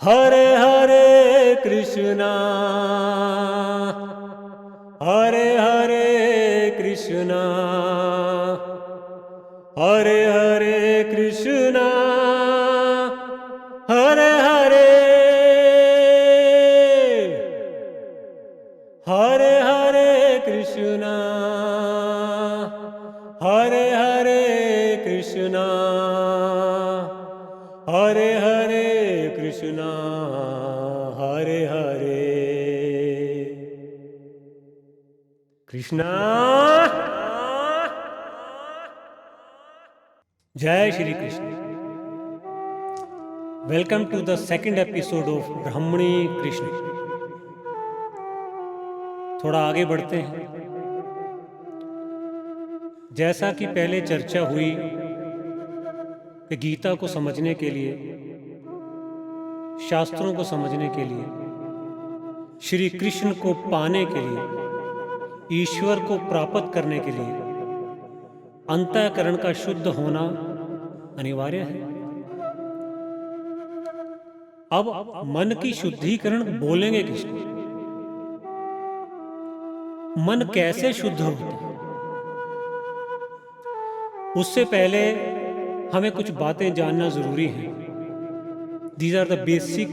हरे हरे कृष्णा हरे हरे कृष्णा हरे हरे कृष्णा हरे हरे हरे हरे कृष्णा हरे हरे कृष्णा हरे हरे कृष्णा हरे हरे कृष्णा। जय Shri Krishna. Welcome to the second episode of Brahmani Krishna. थोड़ा आगे बढ़ते हैं। जैसा कि पहले चर्चा हुई कि गीता को समझने के लिए, शास्त्रों को समझने के लिए, श्री कृष्ण को पाने के लिए, ईश्वर को प्राप्त करने के लिए अंतःकरण का शुद्ध होना अनिवार्य है। अब मन की शुद्धिकरण बोलेंगे किसको? मन कैसे शुद्ध होता है? उससे पहले हमें कुछ बातें जानना जरूरी है। These are the basic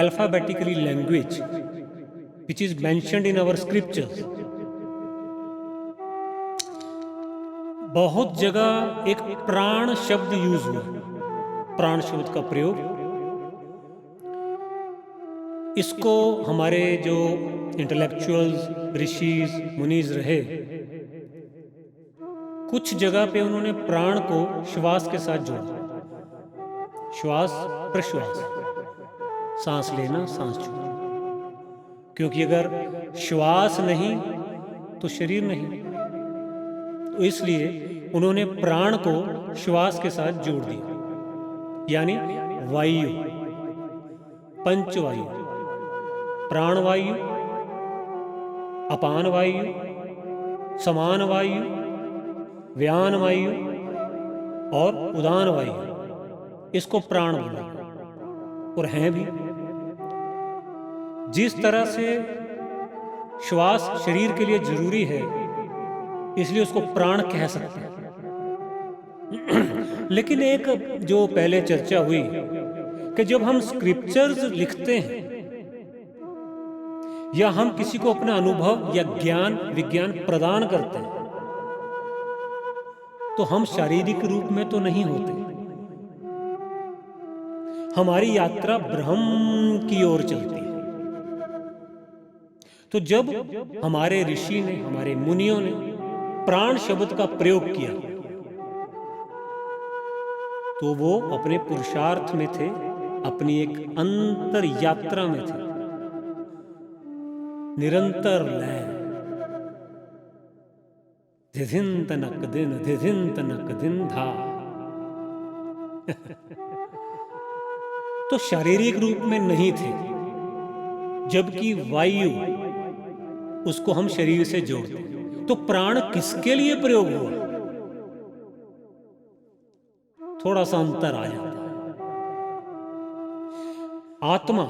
alphabetically language which is mentioned in our scriptures. बहुत जगह एक प्राण शब्द यूज हुआ। प्राण शब्द का प्रयोग, इसको हमारे जो इंटेलेक्चुअल्स, ऋषिज, मुनीज रहे, कुछ जगह पे उन्होंने प्राण को श्वास के साथ जोड़ा। श्वास प्रश्वास, सांस लेना, सांस छोड़ना। क्योंकि अगर श्वास नहीं तो शरीर नहीं, तो इसलिए उन्होंने प्राण को श्वास के साथ जोड़ दिया। यानी वायु, पंचवायु, प्राणवायु, अपान वायु, समान वायु, व्यान वायु और उदान वायु, इसको प्राण बोला। और हैं भी। जिस तरह से श्वास शरीर के लिए जरूरी है, इसलिए उसको प्राण कह सकते हैं। लेकिन एक जो पहले चर्चा हुई कि जब हम स्क्रिप्चर्स लिखते हैं या हम किसी को अपना अनुभव या ज्ञान विज्ञान प्रदान करते हैं, तो हम शारीरिक रूप में तो नहीं होते। हमारी यात्रा ब्रह्म की ओर चलती है। तो जब हमारे ऋषि ने, हमारे मुनियों ने प्राण शब्द का प्रयोग किया, तो वो अपने पुरुषार्थ में थे, अपनी एक अंतर यात्रा में थे। निरंतर लय, धिधिन तनक दिन, धिधिन तनक दिन धा। तो शारीरिक रूप में नहीं थे, जबकि वायु, उसको हम शरीर से जोड़ते। तो प्राण किसके लिए प्रयोग हुआ? थोड़ा सा अंतर आ जाता है। आत्मा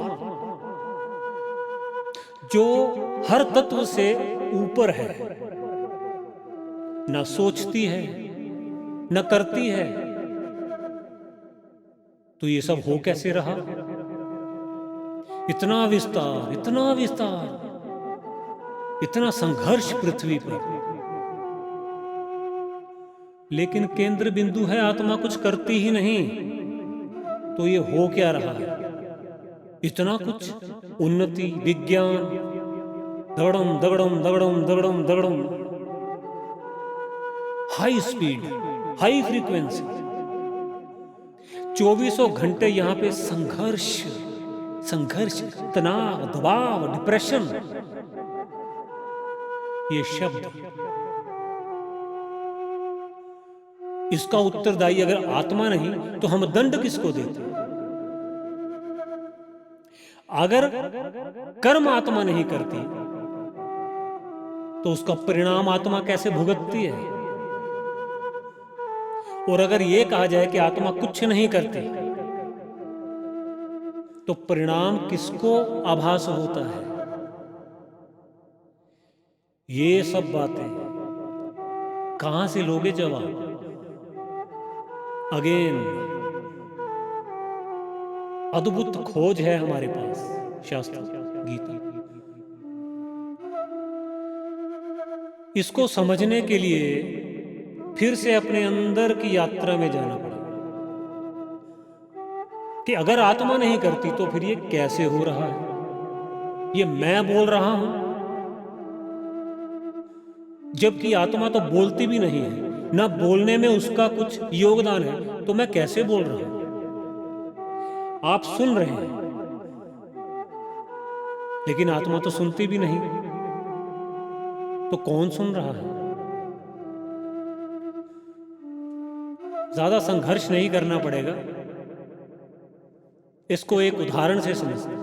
जो हर तत्व से ऊपर है, न सोचती है न करती है, तो ये सब हो कैसे रहा? इतना विस्तार, इतना विस्तार, इतना संघर्ष पृथ्वी पर, लेकिन केंद्र बिंदु है आत्मा, कुछ करती ही नहीं। तो ये हो क्या रहा है? इतना कुछ उन्नति, विज्ञान, दगड़म दगड़म दगड़म दगड़म दगड़म, हाई स्पीड, हाई फ्रीक्वेंसी, 24 घंटे यहां पे संघर्ष, संघर्ष, तनाव, दबाव, डिप्रेशन। ये शब्द, इसका उत्तरदायी अगर आत्मा नहीं, तो हम दंड किसको देते? अगर कर्म आत्मा नहीं करती, तो उसका परिणाम आत्मा कैसे भुगतती है? और अगर यह कहा जाए कि आत्मा कुछ नहीं करती, तो परिणाम किसको आभास होता है? ये सब बातें कहां से लोगे जवाब? अगेन अद्भुत खोज है हमारे पास, शास्त्र गीता। इसको समझने के लिए फिर से अपने अंदर की यात्रा में जाना पड़ेगा कि अगर आत्मा नहीं करती तो फिर ये कैसे हो रहा है? ये मैं बोल रहा हूं, जबकि आत्मा तो बोलती भी नहीं है, ना बोलने में उसका कुछ योगदान है, तो मैं कैसे बोल रहा हूं? आप सुन रहे हैं, लेकिन आत्मा तो सुनती भी नहीं, तो कौन सुन रहा है? ज्यादा संघर्ष नहीं करना पड़ेगा, इसको एक उदाहरण से समझते।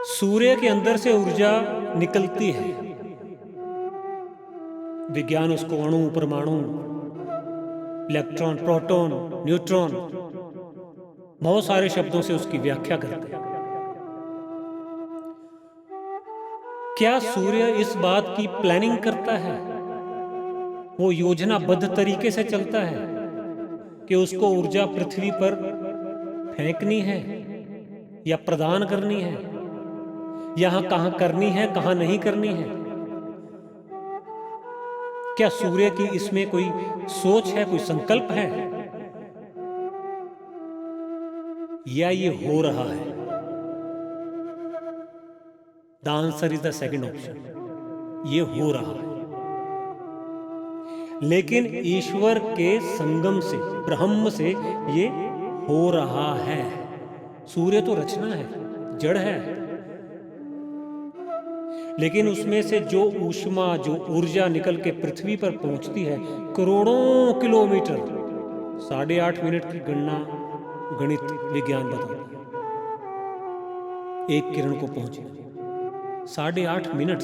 सूर्य के अंदर से ऊर्जा निकलती है, विज्ञान उसको अणु, परमाणु, इलेक्ट्रॉन, प्रोटॉन, न्यूट्रॉन, बहुत सारे शब्दों से उसकी व्याख्या करते हैं। क्या सूर्य इस बात की प्लानिंग करता है, वो योजनाबद्ध तरीके से चलता है कि उसको ऊर्जा पृथ्वी पर फेंकनी है या प्रदान करनी है, यहां कहां करनी है, कहां नहीं करनी है? क्या सूर्य की इसमें कोई सोच है, कोई संकल्प है, या ये हो रहा है? The answer is the second option, ये हो रहा है। लेकिन ईश्वर के संगम से, ब्रह्म से ये हो रहा है। सूर्य तो रचना है, जड़ है, लेकिन उसमें से जो ऊष्मा, जो ऊर्जा निकल के पृथ्वी पर पहुंचती है, करोड़ों किलोमीटर, 8.5 मिनट की गणना गणित विज्ञान बताती है, एक किरण को पहुंचे 8.5 मिनट,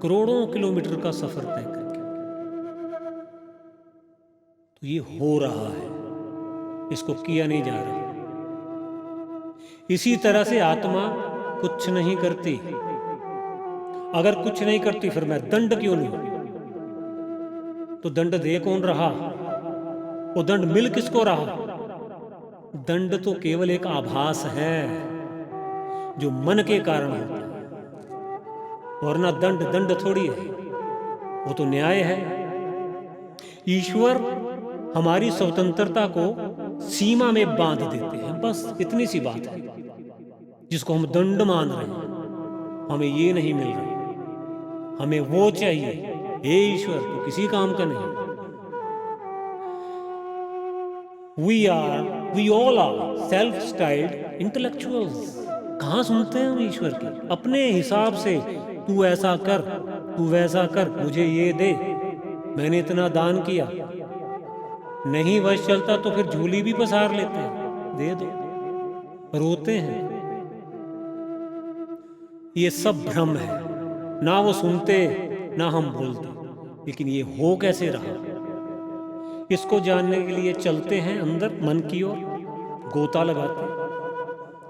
करोड़ों किलोमीटर का सफर तय करके। तो ये हो रहा है, इसको किया नहीं जा रहा। इसी तरह से आत्मा कुछ नहीं करती। अगर कुछ नहीं करती फिर मैं दंड क्यों लूं? तो दंड दे कौन रहा? वो दंड मिल किसको रहा? दंड तो केवल एक आभास है जो मन के कारण होता है, वरना दंड दंड थोड़ी है, वो तो न्याय है। ईश्वर हमारी स्वतंत्रता को सीमा में बांध देते हैं, बस इतनी सी बात है, जिसको हम दंड मान रहे हैं। हमें ये नहीं मिल रहा, हमें वो चाहिए। हे ईश्वर, तो किसी काम का नहीं। we all are self-styled intellectuals। कहां सुनते हैं हम ईश्वर की? अपने हिसाब से, तू ऐसा कर, तू वैसा कर, मुझे ये दे, मैंने इतना दान किया। नहीं वश चलता तो फिर झोली भी पसार लेते हैं, दे दो, रोते हैं। ये सब भ्रम है, ना वो सुनते ना हम बोलते। लेकिन ये हो कैसे रहा, इसको जानने के लिए चलते हैं अंदर मन की ओर, गोता लगाते,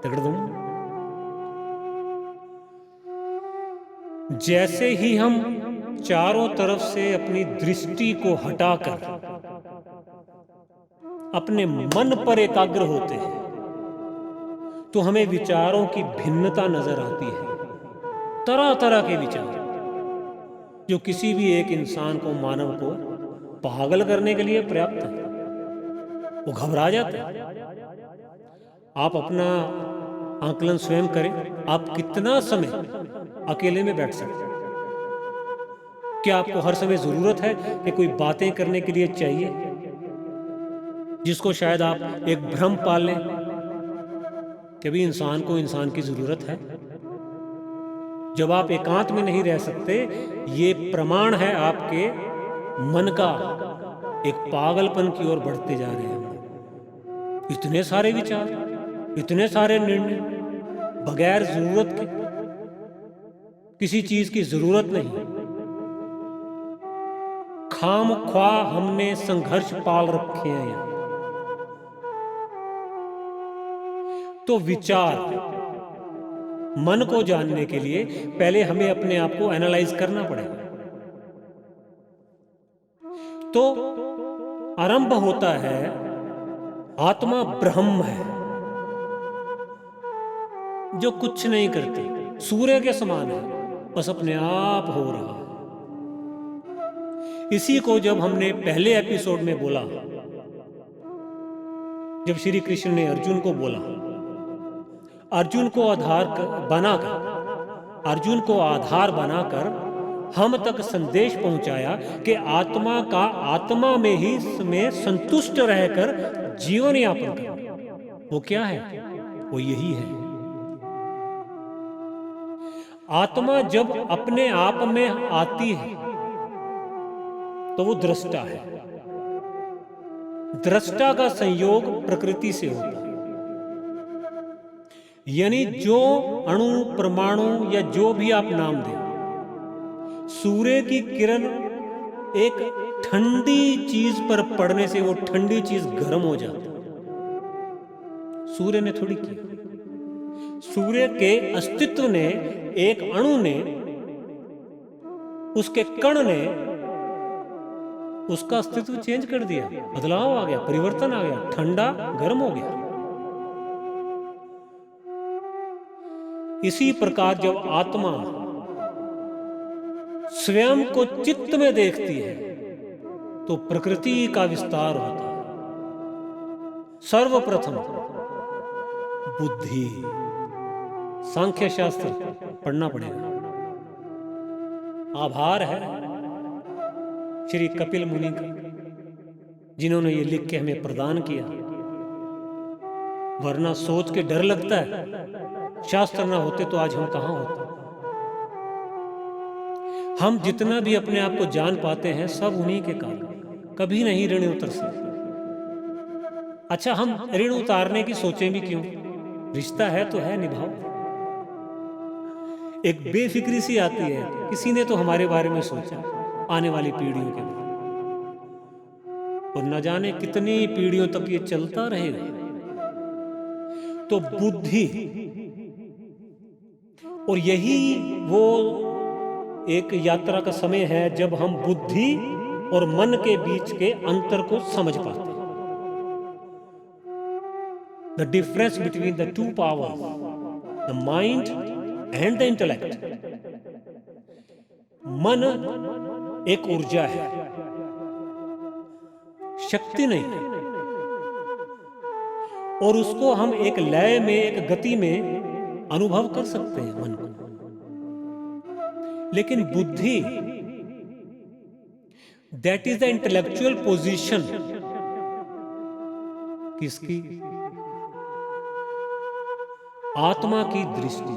तगड़दम। जैसे ही हम चारों तरफ से अपनी दृष्टि को हटाकर अपने मन पर एकाग्र होते हैं, तो हमें विचारों की भिन्नता नजर आती है। तरह तरह के विचार जो किसी भी एक इंसान को, मानव को पागल करने के लिए पर्याप्त है। वो घबरा जाता है। आप अपना आकलन स्वयं करें। आप कितना समय अकेले में बैठ सकते हैं? क्या आपको हर समय जरूरत है कि कोई बातें करने के लिए चाहिए, जिसको शायद आप एक भ्रम पाल लें कि भी इंसान को इंसान की जरूरत है? जब आप एकांत में नहीं रह सकते, ये प्रमाण है आपके मन का एक पागलपन की ओर बढ़ते जा रहे हैं। इतने सारे विचार, इतने सारे निर्णय, बगैर जरूरत के, किसी चीज की जरूरत नहीं, खामख्वाह हमने संघर्ष पाल रखे हैं यहाँ। तो विचार, मन को जानने के लिए पहले हमें अपने आप को एनालाइज करना पड़ेगा। तो आरंभ होता है, आत्मा ब्रह्म है जो कुछ नहीं करती, सूर्य के समान है, बस अपने आप हो रहा है। इसी को जब हमने पहले एपिसोड में बोला, जब श्री कृष्ण ने अर्जुन को बोला, अर्जुन को आधार बनाकर हम तक संदेश पहुंचाया कि आत्मा का आत्मा में ही संतुष्ट रहकर जीवन यापन कर, वो क्या है? वो यही है। आत्मा जब अपने आप में आती है तो वो दृष्टा है। दृष्टा का संयोग प्रकृति से होता है, यानी जो अणु, परमाणु या जो भी आप नाम दें, सूर्य की किरण एक ठंडी चीज पर पड़ने से वो ठंडी चीज गर्म हो जाती है। सूर्य ने थोड़ी की, सूर्य के अस्तित्व ने, एक अणु ने, उसके कण ने उसका अस्तित्व चेंज कर दिया, बदलाव आ गया, परिवर्तन आ गया, ठंडा गर्म हो गया। इसी प्रकार जब आत्मा स्वयं को चित्त में देखती है तो प्रकृति का विस्तार होता है। सर्वप्रथम बुद्धि, सांख्य शास्त्र पढ़ना पड़ेगा। आभार है श्री कपिल मुनि का, जिन्होंने ये लिख के हमें प्रदान किया, वरना सोच के डर लगता है, शास्त्र ना होते तो आज हम कहां होते। हम जितना भी अपने आप को जान पाते हैं सब उन्हीं के कारण, कभी नहीं ऋण उतर सकते। अच्छा, हम ऋण उतारने की सोचें भी क्यों? रिश्ता है तो है, निभाओ। एक बेफिक्री सी आती है, किसी ने तो हमारे बारे में सोचा आने वाली पीढ़ियों के बारे में, और न जाने कितनी पीढ़ियों तक ये चलता रहेगा। तो बुद्धि, और यही वो एक यात्रा का समय है जब हम बुद्धि और मन के बीच के अंतर को समझ पाते हैं। The difference between the two powers, the mind and the intellect. मन एक ऊर्जा है, शक्ति नहीं, और उसको हम एक लय में, एक गति में अनुभव कर सकते हैं मन को। लेकिन बुद्धि, that is the intellectual position किसकी? आत्मा की दृष्टि।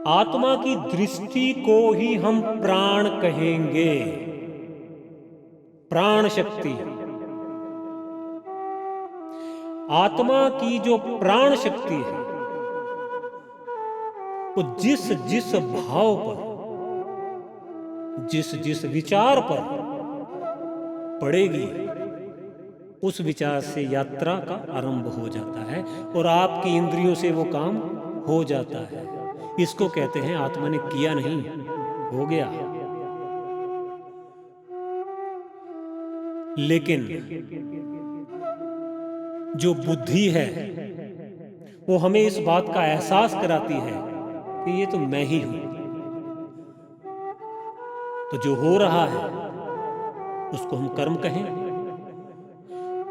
आत्मा की दृष्टि को ही हम प्राण कहेंगे, प्राण शक्ति। आत्मा की जो प्राण शक्ति है वो जिस जिस भाव पर, जिस जिस विचार पर पड़ेगी, उस विचार से यात्रा का आरंभ हो जाता है और आपकी इंद्रियों से वो काम हो जाता है। इसको कहते हैं आत्मा ने किया नहीं, हो गया। लेकिन जो बुद्धि है वो हमें इस बात का एहसास कराती है कि ये तो मैं ही हूं। तो जो हो रहा है उसको हम कर्म कहें,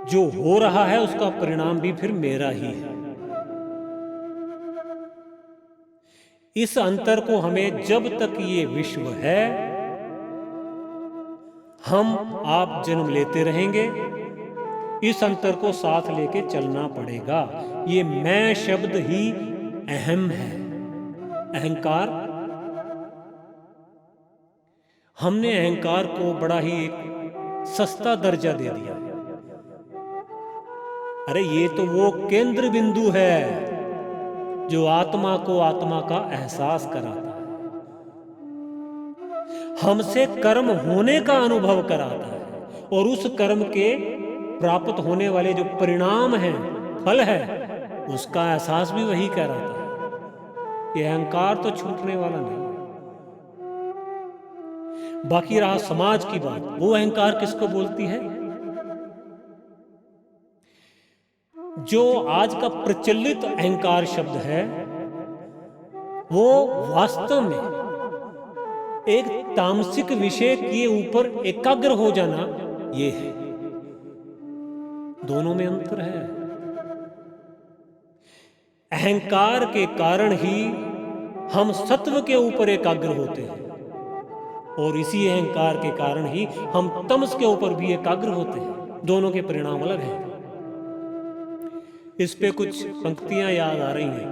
जो हो रहा है उसका परिणाम भी फिर मेरा ही है। इस अंतर को हमें, जब तक ये विश्व है, हम आप जन्म लेते रहेंगे, इस अंतर को साथ लेके चलना पड़ेगा। ये मैं शब्द ही अहम है, अहंकार। हमने अहंकार को बड़ा ही एक सस्ता दर्जा दे दिया। अरे ये तो वो केंद्र बिंदु है जो आत्मा को आत्मा का एहसास कराता है, हमसे कर्म होने का अनुभव कराता है, और उस कर्म के प्राप्त होने वाले जो परिणाम हैं, फल है उसका एहसास भी वही कह रहा था। ये अहंकार तो छूटने वाला नहीं। बाकी रहा समाज की बात, वो अहंकार किसको बोलती है? जो आज का प्रचलित अहंकार शब्द है वो वास्तव में एक तामसिक विषय के ऊपर एकाग्र हो जाना ये है। दोनों में अंतर है। अहंकार के कारण ही हम सत्व के ऊपर एकाग्र होते हैं और इसी अहंकार के कारण ही हम तमस के ऊपर भी एकाग्र होते हैं। दोनों के परिणाम अलग हैं। इस पे कुछ पंक्तियां याद आ रही हैं।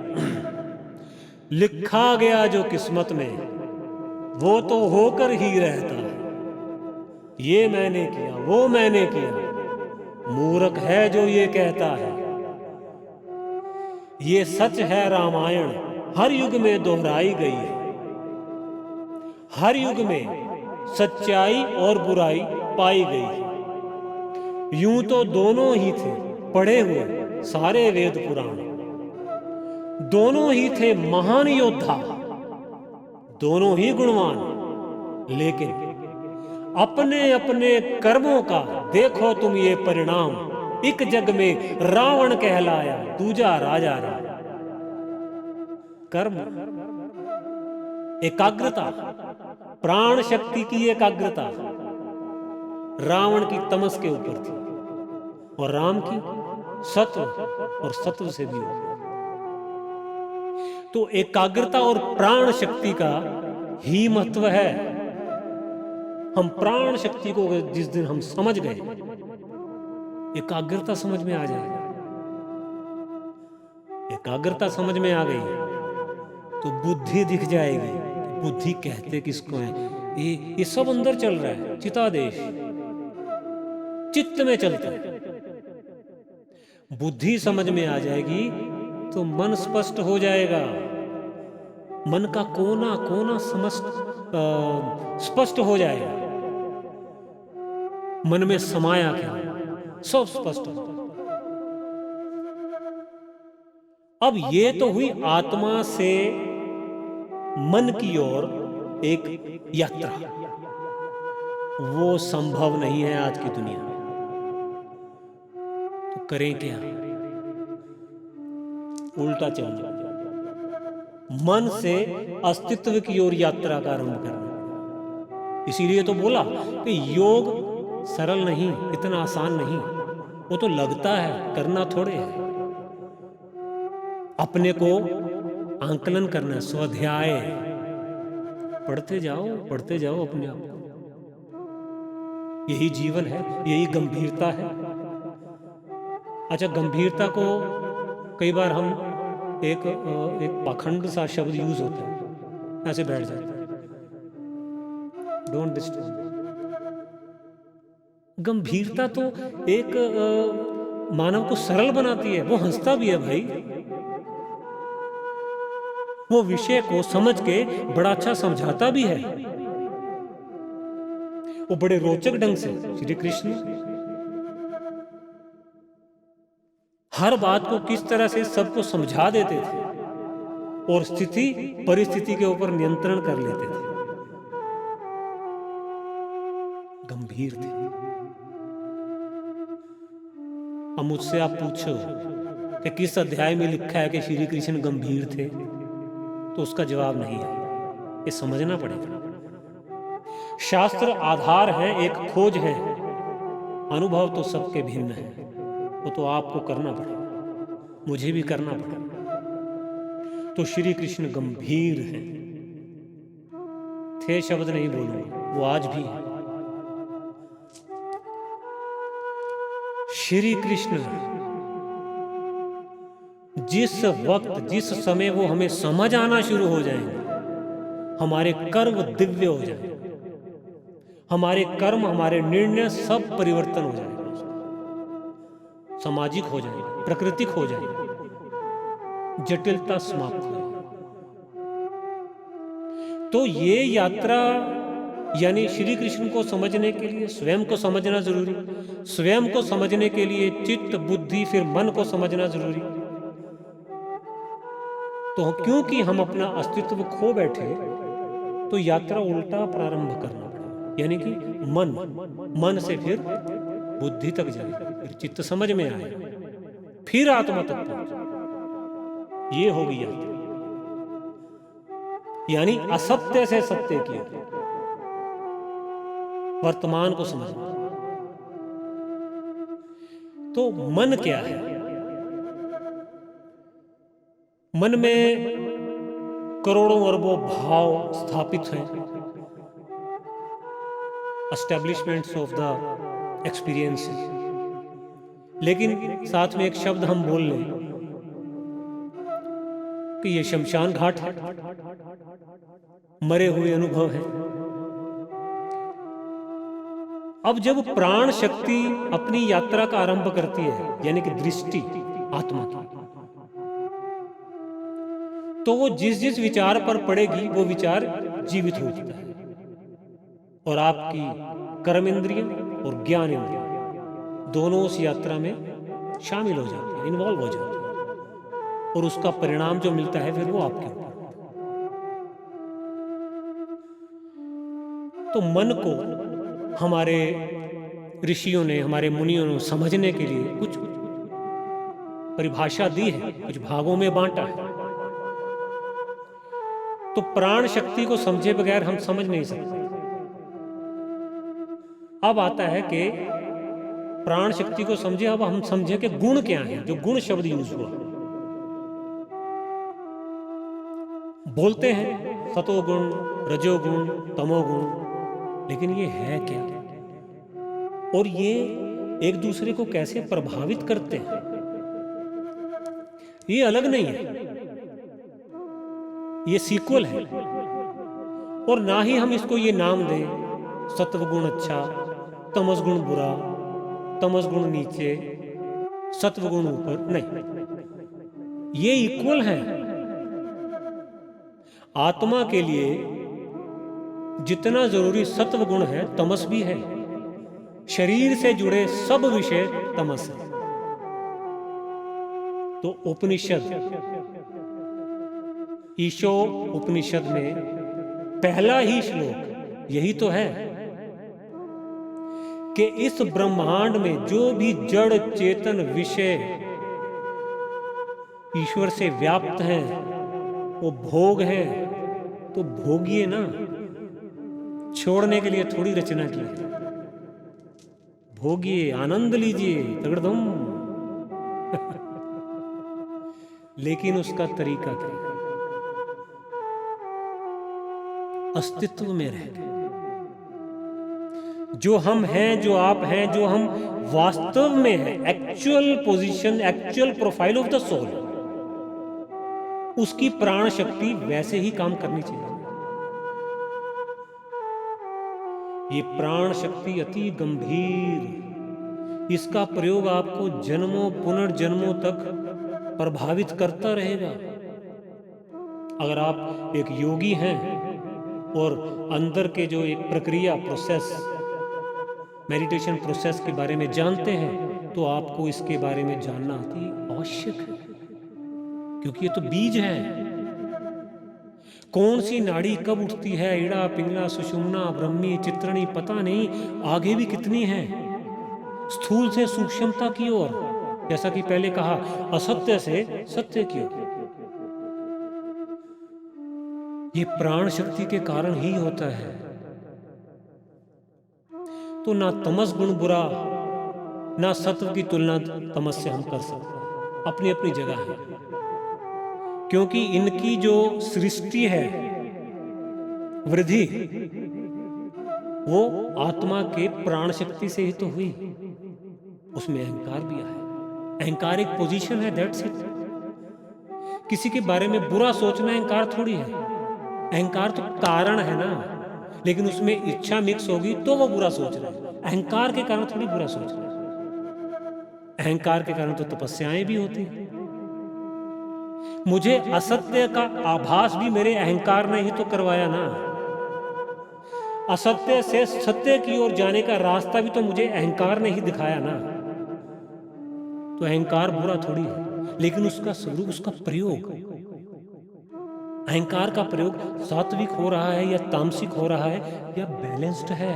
लिखा गया जो किस्मत में वो तो होकर ही रहता है, ये मैंने किया वो मैंने किया, मूर्ख है जो ये कहता है। ये सच है रामायण हर युग में दोहराई गई है। हर युग में सच्चाई और बुराई पाई गई है। यूं तो दोनों ही थे पढ़े हुए सारे वेद पुराण, दोनों ही थे महान योद्धा, दोनों ही गुणवान, लेकिन अपने अपने कर्मों का देखो तुम ये परिणाम। एक जग में रावण कहलाया दूजा राजा राजा। कर्म, एकाग्रता, प्राण शक्ति की एकाग्रता रावण की तमस के ऊपर थी और राम की सत्व और सत्व से भी ऊपर। तो एकाग्रता और प्राण शक्ति का ही महत्व है। हम प्राण शक्ति को जिस दिन हम समझ गए, एकाग्रता समझ में आ जाएगा। एकाग्रता समझ में आ गई तो बुद्धि दिख जाएगी। बुद्धि कहते किसको है? ये सब अंदर चल रहा है, चितादेश चित्त में चलता है। बुद्धि समझ में आ जाएगी तो मन स्पष्ट हो जाएगा। मन का कोना कोना स्पष्ट हो जाएगा। मन में समाया क्या सब स्पष्ट हो। अब ये तो हुई आत्मा से मन की ओर एक यात्रा। वो संभव नहीं है आज की दुनिया में। तो करें क्या? उल्टा चलना, मन से अस्तित्व की ओर यात्रा का आरंभ करना। इसीलिए तो बोला कि योग सरल नहीं, इतना आसान नहीं। वो तो लगता है, करना थोड़े है। अपने को आंकलन करना, स्वाध्याय पढ़ते जाओ अपने आप को। यही जीवन है, यही गंभीरता है। अच्छा, गंभीरता को कई बार हम एक पाखंड सा शब्द यूज होता है, ऐसे बैठ जाते हैं, डोंट डिस्टर्ब। गंभीरता तो एक मानव को सरल बनाती है। वो हंसता भी है भाई। वो विषय को समझ के बड़ा अच्छा समझाता भी है। वो बड़े रोचक ढंग से श्री कृष्ण हर बात को किस तरह से सबको समझा देते थे और स्थिति परिस्थिति के ऊपर नियंत्रण कर लेते थे। गंभीर थे। अब मुझसे आप पूछो कि किस अध्याय में लिखा है कि श्री कृष्ण गंभीर थे, तो उसका जवाब नहीं है। ये समझना पड़ेगा। शास्त्र आधार है, एक खोज है, अनुभव तो सबके भिन्न है। वो तो आपको करना पड़ेगा, मुझे भी करना पड़ेगा। तो श्री कृष्ण गंभीर हैं। थे शब्द नहीं बोलूंगा, वो आज भी है। श्री कृष्ण जिस वक्त जिस समय वो हमें समझ आना शुरू हो जाएंगे, हमारे कर्म दिव्य हो जाएंगे। हमारे कर्म, हमारे निर्णय सब परिवर्तन हो जाएगा, सामाजिक हो जाएगा, प्राकृतिक हो जाएगा, जटिलता समाप्त हो जाएगी। तो ये यात्रा यानी श्री कृष्ण को समझने के लिए स्वयं को समझना जरूरी, स्वयं को समझने के लिए चित्त, बुद्धि, फिर मन को समझना जरूरी। तो क्योंकि हम अपना अस्तित्व खो बैठे, तो यात्रा उल्टा प्रारंभ करना पड़ेगा, यानी कि मन से फिर बुद्धि तक जाए, फिर चित्त समझ में आए, फिर आत्मा तक पहुंचे। ये होगी यात्रा, यानी असत्य से सत्य की वर्तमान को समझना। तो मन क्या है? मन में करोड़ों अरबों भाव स्थापित हैं, एस्टैब्लिशमेंट्स ऑफ द एक्सपीरियंस। लेकिन साथ में एक शब्द हम बोल लें कि ये शमशान घाट है, मरे हुए अनुभव है। अब जब प्राण शक्ति अपनी यात्रा का आरंभ करती है, यानी कि दृष्टि आत्मा की, तो वो जिस जिस विचार पर पड़ेगी वो विचार जीवित हो जाता है, और आपकी कर्म इंद्रिय और ज्ञान इंद्रिय दोनों उस यात्रा में शामिल हो जाते हैं, इन्वॉल्व हो जाते हैं, और उसका परिणाम जो मिलता है फिर वो आपके ऊपर। तो मन को हमारे ऋषियों ने, हमारे मुनियों ने समझने के लिए कुछ परिभाषा दी है, कुछ भागों में बांटा है। तो प्राण शक्ति को समझे बगैर हम समझ नहीं सकते। अब आता है कि प्राण शक्ति को समझे, अब हम समझे कि गुण क्या है, जो गुण शब्द यूज हुआ। बोलते हैं सतोगुण, रजोगुण, तमोगुण, लेकिन ये है क्या, और ये एक दूसरे को कैसे प्रभावित करते हैं? ये अलग नहीं है, ये सीक्वल है। और ना ही हम इसको ये नाम दें सत्वगुण अच्छा, तमसगुण बुरा, तमसगुण नीचे, सत्वगुण ऊपर, नहीं, ये इक्वल है। आत्मा के लिए जितना जरूरी सत्व गुण है, तमस भी है। शरीर से जुड़े सब विषय तमस है। तो उपनिषद, ईशो उपनिषद में पहला ही श्लोक यही तो है कि इस ब्रह्मांड में जो भी जड़ चेतन विषय ईश्वर से व्याप्त हैं, वो भोग है। तो भोगिए ना, छोड़ने के लिए थोड़ी रचना की, भोगिए, आनंद लीजिए, तगड़धम। लेकिन उसका तरीका क्या है? अस्तित्व में रह गए। जो हम हैं, जो आप हैं, जो हम वास्तव में हैं, actual position, actual profile of the soul, उसकी प्राण शक्ति वैसे ही काम करनी चाहिए। ये प्राण शक्ति अति गंभीर, इसका प्रयोग आपको जन्मों पुनर्जन्मों तक प्रभावित करता रहेगा। अगर आप एक योगी हैं और अंदर के जो एक प्रक्रिया, प्रोसेस, मेडिटेशन प्रोसेस के बारे में जानते हैं, तो आपको इसके बारे में जानना अति आवश्यक है, क्योंकि ये तो बीज है। कौन सी नाड़ी कब उठती है, ईड़ा, पिंगला, सुषुम्ना, ब्रह्मी, चित्रणी, पता नहीं, आगे भी कितनी है, स्थूल से सूक्ष्मता की ओर, जैसा कि पहले कहा, असत्य से सत्य की ओर। ये प्राण शक्ति के कारण ही होता है। तो ना तमस गुण बुरा, ना सत्व की तुलना तमस से हम कर सकते, अपनी अपनी जगह है। क्योंकि इनकी जो सृष्टि है, वृद्धि, वो आत्मा के प्राण शक्ति से ही तो हुई। उसमें अहंकार भी आया। अहंकार एक पोजीशन है, दैट्स इट। किसी के बारे में बुरा सोचना अहंकार थोड़ी है। अहंकार तो कारण है ना, लेकिन उसमें इच्छा मिक्स होगी तो वो बुरा सोच रहा है। अहंकार के कारण थोड़ी बुरा सोच रहा है। अहंकार के कारण तो तपस्याएं भी होती हैं। मुझे असत्य का आभास भी मेरे अहंकार ने ही तो करवाया ना। असत्य से सत्य की ओर जाने का रास्ता भी तो मुझे अहंकार ने ही दिखाया ना। तो अहंकार बुरा थोड़ी है, लेकिन उसका स्वरूप, उसका प्रयोग, अहंकार का प्रयोग सात्विक हो रहा है या तामसिक हो रहा है या बैलेंस्ड है,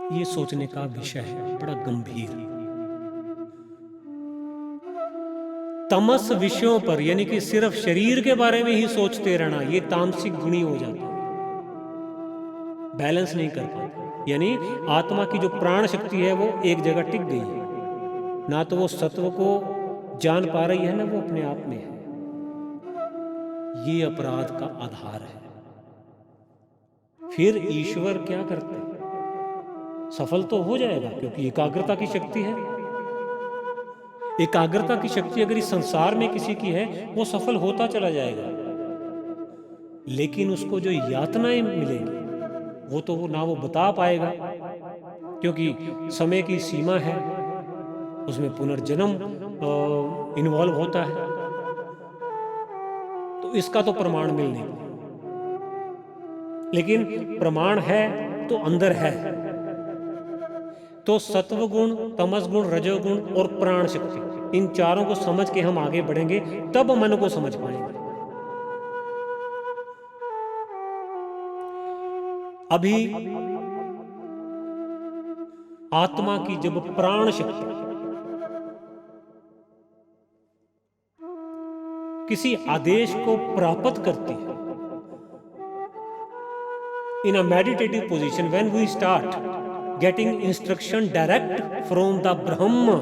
ये सोचने का विषय है, बड़ा गंभीर। तमस विषयों पर यानी कि सिर्फ शरीर के बारे में ही सोचते रहना, ये तामसिक गुणी हो जाता है, बैलेंस नहीं कर पाते। यानी आत्मा की जो प्राण शक्ति है वो एक जगह टिक गई है, ना तो वो सत्व को जान पा रही है ना वो अपने आप में है। ये अपराध का आधार है। फिर ईश्वर क्या करते हैं? सफल तो हो जाएगा, क्योंकि एकाग्रता की शक्ति है। एकाग्रता की शक्ति अगर इस संसार में किसी की है, वो सफल होता चला जाएगा। लेकिन उसको जो यातनाएं मिलेंगी वो तो ना वो बता पाएगा, क्योंकि समय की सीमा है, उसमें पुनर्जन्म इन्वॉल्व होता है। तो इसका तो प्रमाण मिल नहीं पाएगा। लेकिन प्रमाण है तो अंदर है। तो सत्व गुण, तमस गुण, रजोगुण और प्राण शक्ति, इन चारों को समझ के हम आगे बढ़ेंगे, तब मन को समझ पाएंगे। अभी आत्मा की जब प्राण शक्ति किसी आदेश को प्राप्त करती है, in a meditative position, when we start getting instruction direct from the Brahma.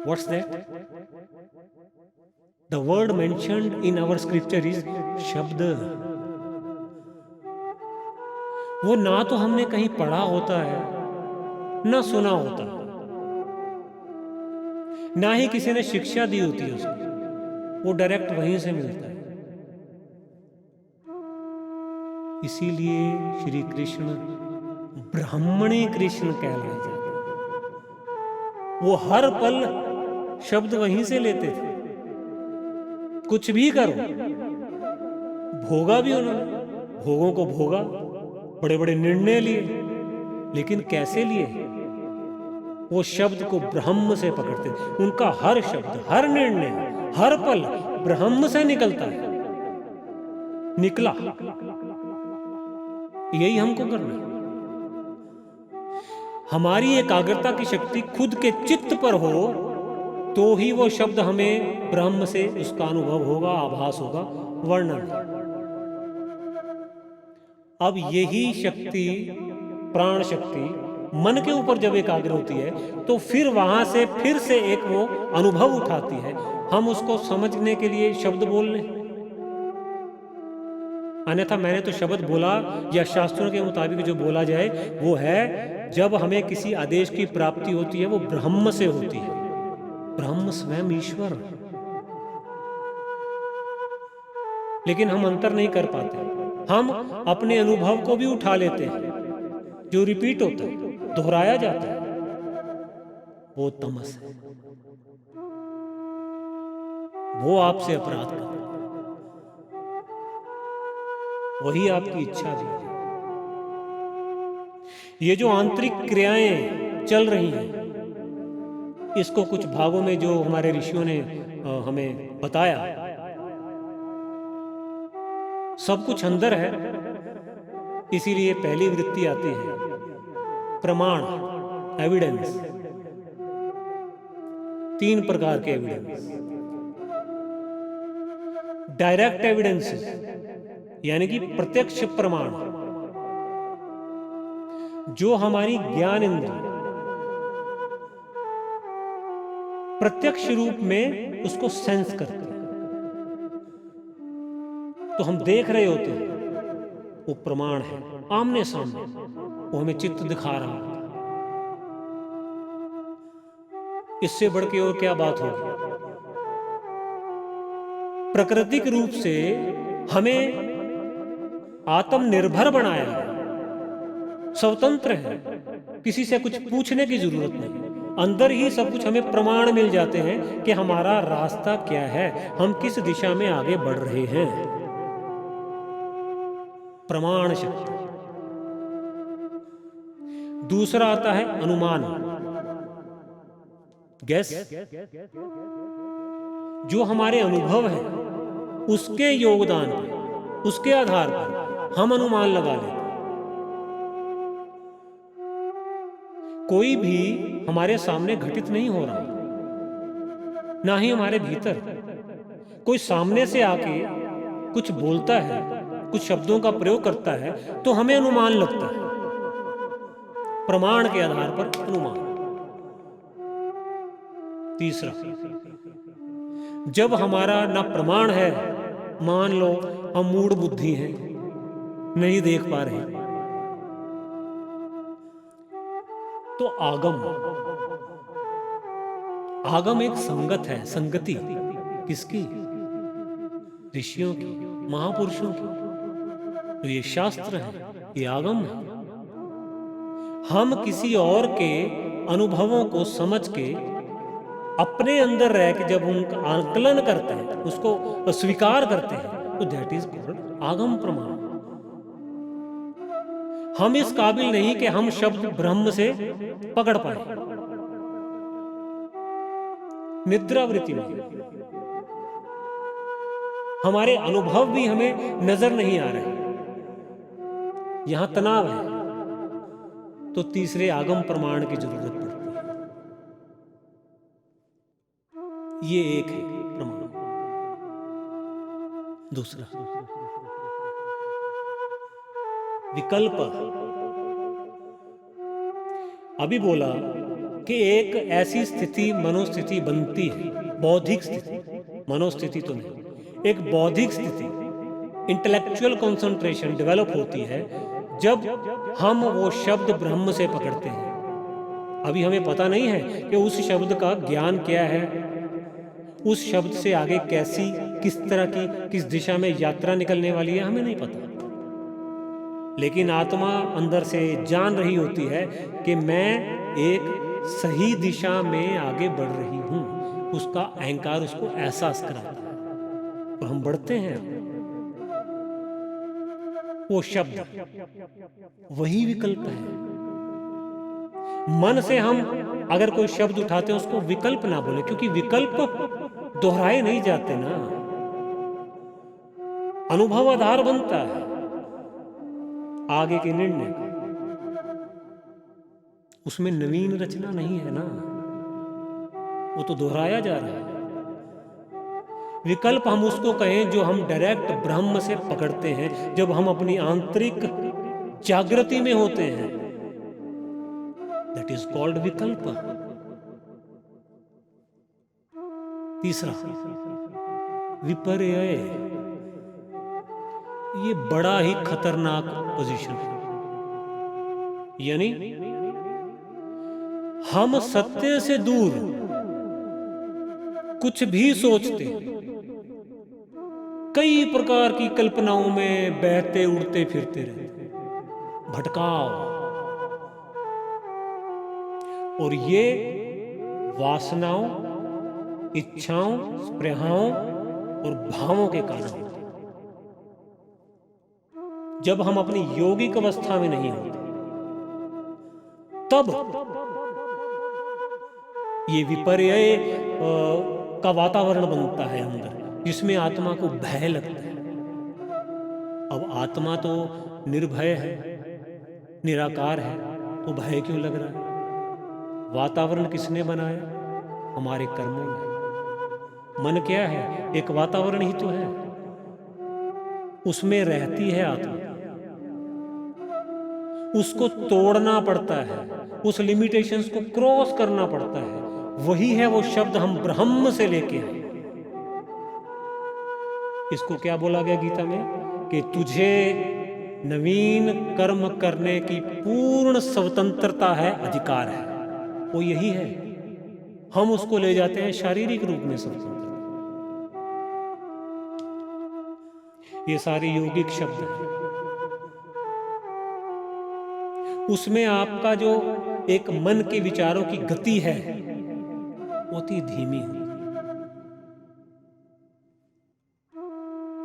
What's that? The word mentioned in our scripture is शब्द। वो ना तो हमने कहीं पढ़ा होता है, ना सुना होता है, ना ही किसी ने शिक्षा दी होती है उसको, वो डायरेक्ट वहीं से मिलता है। इसीलिए श्री कृष्ण ब्राह्मणी कृष्ण कहलाए जाते हैं। वो हर पल शब्द वहीं से लेते थे। कुछ भी करो, भोगा भी उन्होंने, भोगों को भोगा, बड़े बड़े निर्णय लिए, लेकिन कैसे लिए? वो शब्द को ब्रह्म से पकड़ते थे। उनका हर शब्द, हर निर्णय, हर पल ब्रह्म से निकलता है, निकला। यही हमको करना है। हमारी एकाग्रता की शक्ति खुद के चित्त पर हो तो ही वो शब्द हमें ब्रह्म से उसका अनुभव होगा, आभास होगा, वर्णन। अब यही शक्ति, प्राण शक्ति मन के ऊपर जब एकाग्र होती है तो फिर वहां से फिर से एक वो अनुभव उठाती है। हम उसको समझने के लिए शब्द बोल लें, अन्यथा मैंने तो शब्द बोला या शास्त्रों के मुताबिक जो बोला जाए वो है, जब हमें किसी आदेश की प्राप्ति होती है वो ब्रह्म से होती है। ब्रह्म स्वयं ईश्वर। लेकिन हम अंतर नहीं कर पाते। हम अपने अनुभव को भी उठा लेते हैं, जो रिपीट होता है, दोहराया जाता है, वो तमस है। वो आपसे अपराध करता है, वही आपकी इच्छा भी है। ये जो आंतरिक क्रियाएं चल रही हैं, इसको कुछ भागों में जो हमारे ऋषियों ने हमें बताया, सब कुछ अंदर है। इसीलिए पहली वृत्ति आती है प्रमाण, एविडेंस। 3 प्रकार के एविडेंस। डायरेक्ट एविडेंस यानी कि प्रत्यक्ष प्रमाण, जो हमारी ज्ञान इंद्रिय प्रत्यक्ष रूप में उसको सेंस करते हैं। तो हम देख रहे होते हैं, वो प्रमाण है, आमने सामने, वो हमें चित्र दिखा रहा है। इससे बढ़ के और क्या बात होगी? प्राकृतिक रूप से हमें आत्मनिर्भर बनाया है, स्वतंत्र है, किसी से कुछ पूछने की जरूरत नहीं। अंदर ही सब कुछ हमें प्रमाण मिल जाते हैं कि हमारा रास्ता क्या है, हम किस दिशा में आगे बढ़ रहे हैं। प्रमाण शक्ति। दूसरा आता है अनुमान, गैस। जो हमारे अनुभव है उसके योगदान पर, उसके आधार पर हम अनुमान लगा लेते हैं। कोई भी हमारे सामने घटित नहीं हो रहा, ना ही हमारे भीतर। कोई सामने से आके कुछ बोलता है, कुछ शब्दों का प्रयोग करता है, तो हमें अनुमान लगता है। प्रमाण के आधार पर अनुमान। तीसरा, जब हमारा ना प्रमाण है, मान लो हम मूढ़ बुद्धि हैं, नहीं देख पा रहे, तो आगम। आगम एक संगत है, संगति किसकी? ऋषियों की, महापुरुषों की। तो ये शास्त्र है, ये आगम है। हम किसी और के अनुभवों को समझ के अपने अंदर रह के जब उनका आकलन करते हैं, उसको स्वीकार करते हैं, तो दैट इज कॉल्ड आगम प्रमाण। हम इस काबिल नहीं कि हम शब्द ब्रह्म से पकड़ पाए। निद्रावृत्ति में हमारे अनुभव भी हमें नजर नहीं आ रहे, यहां तनाव है, तो तीसरे आगम प्रमाण की जरूरत पड़ती है। ये एक है प्रमाण। दूसरा, विकल्प। अभी बोला कि एक ऐसी स्थिति, मनोस्थिति बनती है, बौद्धिक स्थिति, मनोस्थिति तो नहीं, एक बौद्धिक स्थिति, इंटेलेक्चुअल कंसंट्रेशन डेवलप होती है जब हम वो शब्द ब्रह्म से पकड़ते हैं। अभी हमें पता नहीं है कि उस शब्द का ज्ञान क्या है, उस शब्द से आगे कैसी, किस तरह की, किस दिशा में यात्रा निकलने वाली है, हमें नहीं पता। लेकिन आत्मा अंदर से जान रही होती है कि मैं एक सही दिशा में आगे बढ़ रही हूं। उसका अहंकार उसको एहसास कराता है, तो हम बढ़ते हैं। वो शब्द वही विकल्प है। मन से हम अगर कोई शब्द उठाते हैं, उसको विकल्प ना बोले, क्योंकि विकल्प दोहराए नहीं जाते ना, अनुभव आधार बनता है आगे के निर्णय का। उसमें नवीन रचना नहीं है ना, वो तो दोहराया जा रहा है। विकल्प हम उसको कहें जो हम डायरेक्ट ब्रह्म से पकड़ते हैं, जब हम अपनी आंतरिक जागृति में होते हैं, दैट इज कॉल्ड विकल्प। तीसरा, विपर्यय। ये बड़ा ही खतरनाक पोजीशन है। यानी हम सत्य से दूर कुछ भी सोचते, कई प्रकार की कल्पनाओं में बहते उड़ते फिरते रहते, भटकाव। और ये वासनाओं, इच्छाओं, स्पृहाओं और भावों के कारण होते। जब हम अपनी योगिक अवस्था में नहीं होते, तब ये विपर्यय का वातावरण बनता है अंदर, जिसमें आत्मा को भय लगता है। अब आत्मा तो निर्भय है, निराकार है, तो भय क्यों लग रहा है? वातावरण किसने बनाया? हमारे कर्मों ने। मन क्या है? एक वातावरण ही तो है, उसमें रहती है आत्मा। उसको तोड़ना पड़ता है, उस लिमिटेशंस को क्रॉस करना पड़ता है। वही है वो शब्द हम ब्रह्म से लेके आए। इसको क्या बोला गया गीता में कि तुझे नवीन कर्म करने की पूर्ण स्वतंत्रता है, अधिकार है। वो यही है। हम उसको ले जाते हैं शारीरिक रूप में स्वतंत्रता। ये सारे यौगिक शब्द हैं। उसमें आपका जो एक मन के विचारों की गति है बहुत ही धीमी है।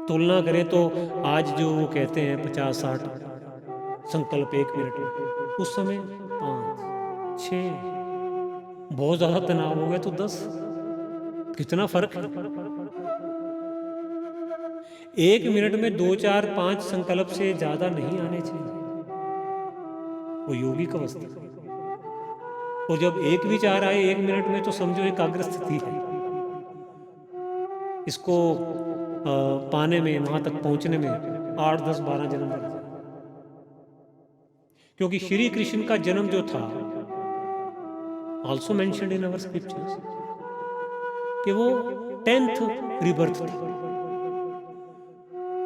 तुलना करें तो आज जो वो कहते हैं 50-60 संकल्प 1 मिनट में, उस समय 5-6, बहुत ज्यादा तनाव हो गया तो 10, कितना फर्क है। 1 मिनट में 2-4-5 संकल्प से ज्यादा नहीं आने चाहिए, वो योगिक अवस्था। और जब एक विचार आए 1 मिनट में तो समझो एकाग्र स्थिति है। इसको पाने में, वहां तक पहुंचने में 8-10-12 जन्म लग जाए। क्योंकि श्री कृष्ण का जन्म जो था, also mentioned in our scriptures, कि वो 10th रीबर्थ थी।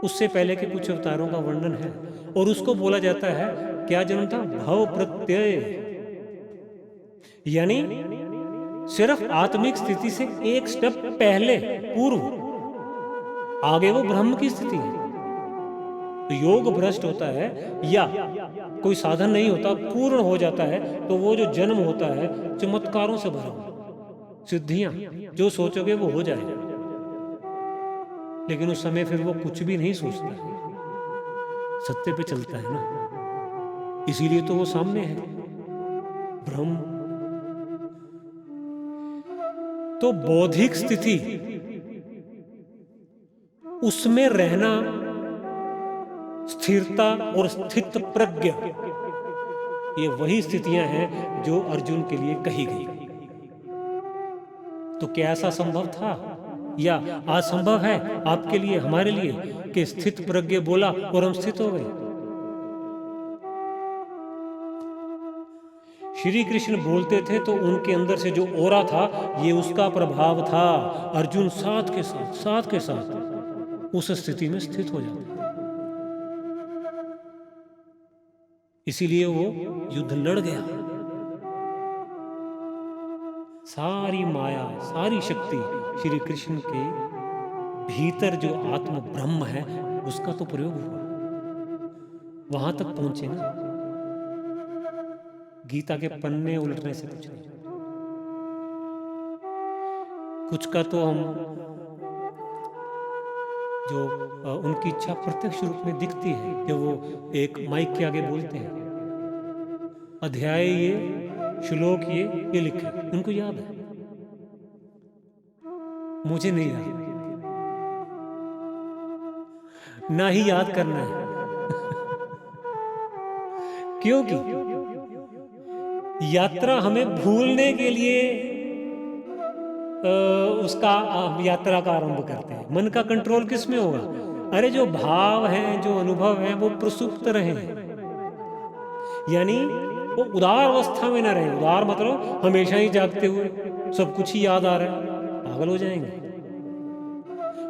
उससे पहले के कुछ अवतारों का वर्णन है और उसको बोला जाता है क्या जन्म था? भव प्रत्यय, यानी सिर्फ आत्मिक स्थिति से एक स्टेप पहले, पूर्व, आगे वो ब्रह्म की स्थिति है। तो योग भ्रष्ट होता है या कोई साधन नहीं होता, पूर्ण हो जाता है, तो वो जो जन्म होता है चमत्कारों से भरा हुआ, सिद्धियां जो सोचोगे वो हो जाएगा। लेकिन उस समय फिर वो कुछ भी नहीं सोचता है, सत्य पे चलता है ना, इसीलिए तो वो सामने है ब्रह्म। तो बौद्धिक स्थिति, उसमें रहना, स्थिरता और स्थित प्रज्ञ, ये वही स्थितियां हैं जो अर्जुन के लिए कही गई। तो क्या ऐसा संभव था या असंभव है आपके लिए, हमारे लिए, कि स्थित प्रज्ञ बोला और हम स्थित हो गए? श्री कृष्ण बोलते थे तो उनके अंदर से जो ओरा था, ये उसका प्रभाव था। अर्जुन साथ के साथ उस स्थिति में स्थित हो जाता, इसीलिए वो युद्ध लड़ गया। सारी माया, सारी शक्ति श्री कृष्ण के भीतर जो आत्म ब्रह्म है उसका तो प्रयोग हुआ, वहां तक पहुंचे ना। गीता के पन्ने उलटने से कुछ नहीं। कुछ का तो हम जो उनकी इच्छा प्रत्यक्ष रूप में दिखती है कि वो एक माइक के आगे बोलते हैं, अध्याय ये, श्लोक ये लिखे, उनको याद है, मुझे नहीं याद, ना ही याद करना है। क्योंकि यात्रा हमें भूलने के लिए उसका यात्रा का आरंभ करते हैं। मन का कंट्रोल किस में होगा? अरे जो भाव हैं, जो अनुभव हैं, वो प्रसुप्त रहे, यानी वो उदार अवस्था में ना रहे। उदार मतलब हमेशा ही जागते हुए सब कुछ ही याद आ रहा है, पागल हो जाएंगे।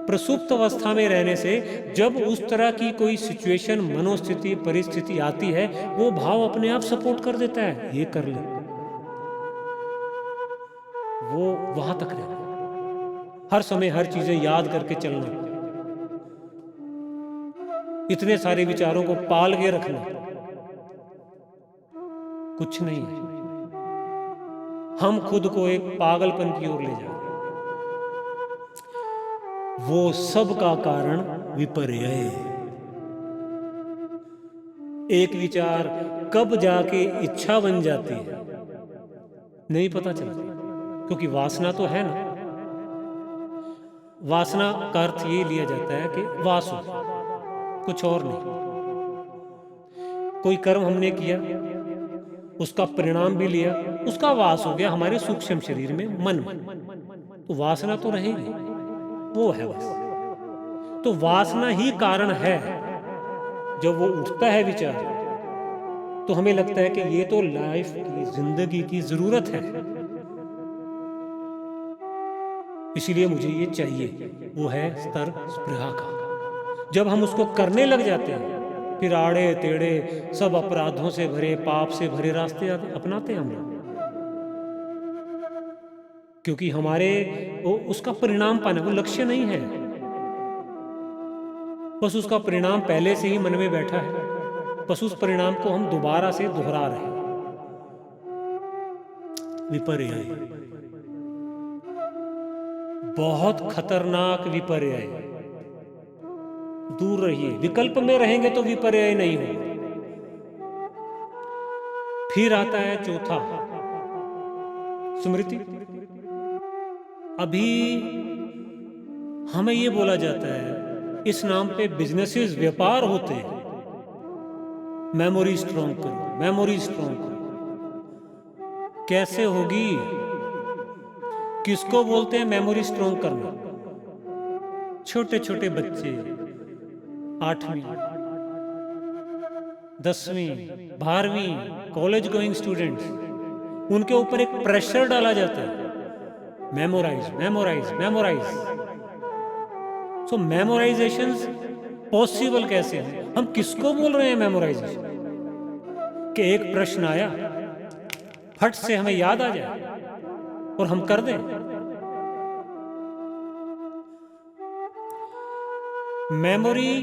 प्रसुप्त अवस्था में रहने से जब उस तरह की कोई सिचुएशन, मनोस्थिति, परिस्थिति आती है, वो भाव अपने आप सपोर्ट कर देता है, ये कर ले, वो वहां तक रहना, हर समय हर चीजें याद करके चलना, इतने सारे विचारों को पाल के रखना कुछ नहीं है। हम खुद को एक पागलपन की ओर ले जाए। वो सब का कारण विपर्य। एक विचार कब जाके इच्छा बन जाती है नहीं पता चलता, क्योंकि वासना तो है ना। वासना का अर्थ ये लिया जाता है कि वासु, कुछ और नहीं। कोई कर्म हमने किया, उसका परिणाम भी लिया, उसका वास हो गया हमारे सूक्ष्म शरीर में, मन में, तो वासना तो रहेगी, वो है बस। तो वासना ही कारण है। जब वो उठता है विचार, तो हमें लगता है कि ये तो लाइफ की, जिंदगी की जरूरत है, इसीलिए मुझे ये चाहिए। वो है स्तर स्पृहा का। जब हम उसको करने लग जाते हैं, फिर आड़े टेढ़े सब अपराधों से भरे, पाप से भरे रास्ते अपनाते हैं हम लोग, क्योंकि हमारे उसका परिणाम पाना वो लक्ष्य नहीं है, बस उसका परिणाम पहले से ही मन में बैठा है, बस उस परिणाम को हम दोबारा से दोहरा रहे हैं। विपर्यय, बहुत खतरनाक विपर्यय। दूर रहिए, विकल्प में रहेंगे तो विपर्यय नहीं हो। फिर आता है चौथा, स्मृति। अभी हमें ये बोला जाता है, इस नाम पे बिजनेसेस, व्यापार होते हैं, मेमोरी स्ट्रॉन्ग करो, मेमोरी स्ट्रॉन्ग करो। कैसे होगी? किसको बोलते हैं मेमोरी स्ट्रॉन्ग करना? छोटे छोटे बच्चे, 8वीं, 10वीं, 12वीं, कॉलेज गोइंग स्टूडेंट्स, उनके ऊपर एक प्रेशर डाला जाता है, मेमोराइज, मेमोराइज, मेमोराइज। सो मेमोराइजेशन पॉसिबल कैसे है? हम किसको बोल रहे हैं मेमोराइजेशन? कि एक प्रश्न आया, फट से हमें याद आ जाए और हम कर दें। मेमोरी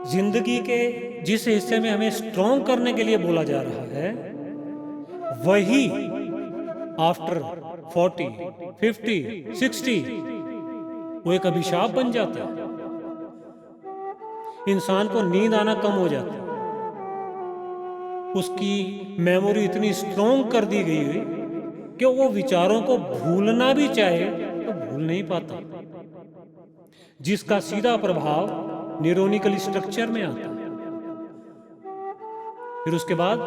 जिंदगी के जिस हिस्से में हमें स्ट्रॉन्ग करने के लिए बोला जा रहा है, वही आफ्टर 40, 50, 60 वो एक अभिशाप बन जाता है। इंसान को नींद आना कम हो जाता है। उसकी मेमोरी इतनी स्ट्रॉन्ग कर दी गई है कि वो विचारों को भूलना भी चाहे तो भूल नहीं पाता, जिसका सीधा प्रभाव न्यूरोनिकल स्ट्रक्चर में आता है। फिर उसके बाद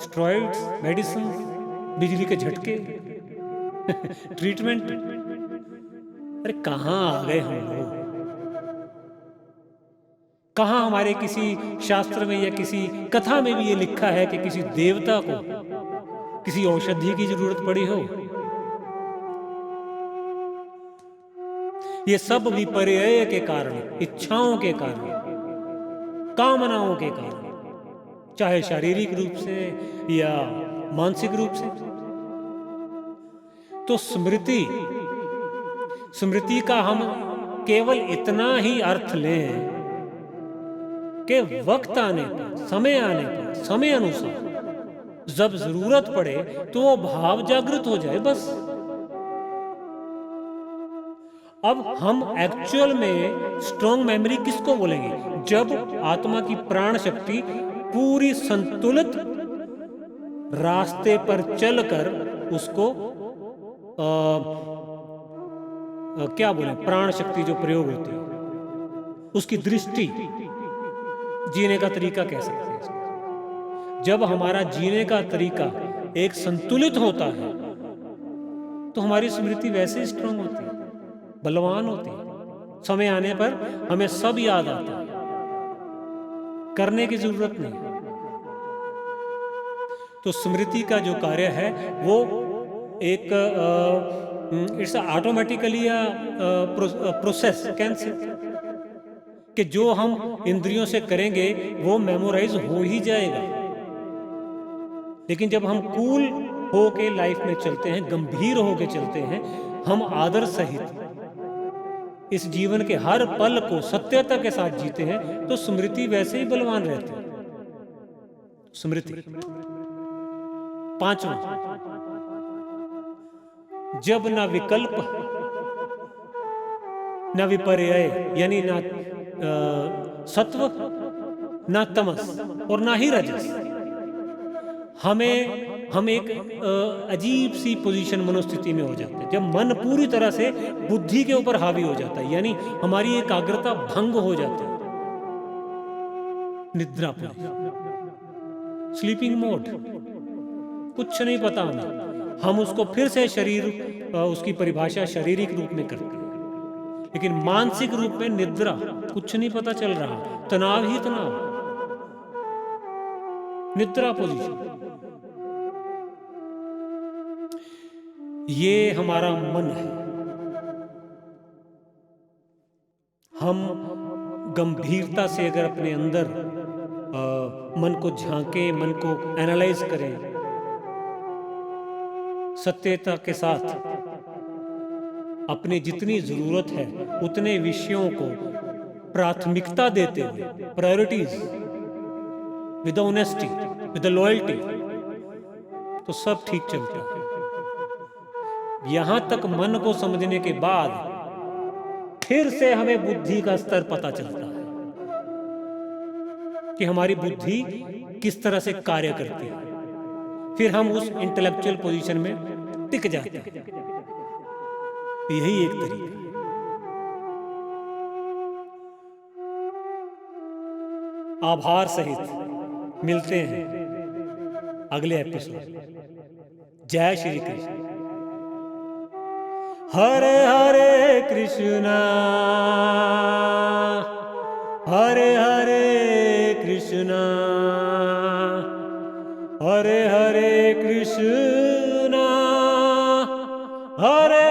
स्टेरॉइड्स, मेडिसिन, बिजली के झटके, ट्रीटमेंट। अरे कहां आ गए हम लोग? कहां हमारे किसी शास्त्र में या किसी कथा में भी ये लिखा है कि किसी देवता को किसी औषधि की जरूरत पड़ी हो? ये सब विपर्यय के कारण, इच्छाओं के कारण, कामनाओं के कारण, चाहे शारीरिक रूप से या मानसिक रूप से। तो स्मृति का हम केवल इतना ही अर्थ लें कि वक्त आने पर, समय आने पर, समय अनुसार जब जरूरत पड़े तो वो भाव जागृत हो जाए, बस। अब हम एक्चुअल में स्ट्रॉन्ग मेमोरी किसको बोलेंगे? जब आत्मा की प्राण शक्ति पूरी संतुलित रास्ते पर चलकर उसको क्या बोले, प्राण शक्ति जो प्रयोग होती है, उसकी दृष्टि, जीने का तरीका कह सकते हैं। जब हमारा जीने का तरीका एक संतुलित होता है तो हमारी स्मृति वैसे ही स्ट्रांग होती है, बलवान होती है। समय आने पर हमें सब याद आता है, करने की जरूरत नहीं। तो स्मृति का जो कार्य है वो एक इट्स ऑटोमेटिकली प्रोसेस कैंसिल, कि जो हम इंद्रियों से करेंगे वो मेमोराइज हो ही जाएगा। लेकिन जब हम कूल हो के लाइफ में चलते हैं, गंभीर हो के चलते हैं, हम आदर सहित इस जीवन के हर पल को सत्यता के साथ जीते हैं, तो स्मृति वैसे ही बलवान रहती है। स्मृति। पांचवा, जब ना विकल्प ना विपर्यय, यानी ना सत्व ना तमस और ना ही रजस, हम एक अजीब सी पोजीशन, मनोस्थिति में हो जाते हैं जब मन पूरी तरह से बुद्धि के ऊपर हावी हो जाता है, यानी हमारी एकाग्रता भंग हो जाती है। निद्रा, स्लीपिंग मोड, कुछ नहीं पता हमें, हम उसको फिर से शरीर, उसकी परिभाषा शारीरिक रूप में करते हैं, लेकिन मानसिक रूप में निद्रा, कुछ नहीं पता चल रहा, तनाव ही तनाव, निद्रा पोजीशन। ये हमारा मन है। हम गंभीरता से अगर अपने अंदर मन को झांके, मन को एनालाइज करें, सत्यता के साथ अपनी जितनी जरूरत है उतने विषयों को प्राथमिकता देते हुए, priorities, with honesty, with loyalty, तो सब ठीक चलता है। यहां तक मन को समझने के बाद फिर से हमें बुद्धि का स्तर पता चलता है कि हमारी बुद्धि किस तरह से कार्य करती है। फिर हम उस इंटेलेक्चुअल पोजीशन में टिक जाते हैं। यही एक तरीका है। आभार सहित मिलते हैं अगले एपिसोड। जय श्री कृष्ण। हरे हरे कृष्णा हरे हरे कृष्णा हरे हरे कृष्णा हरे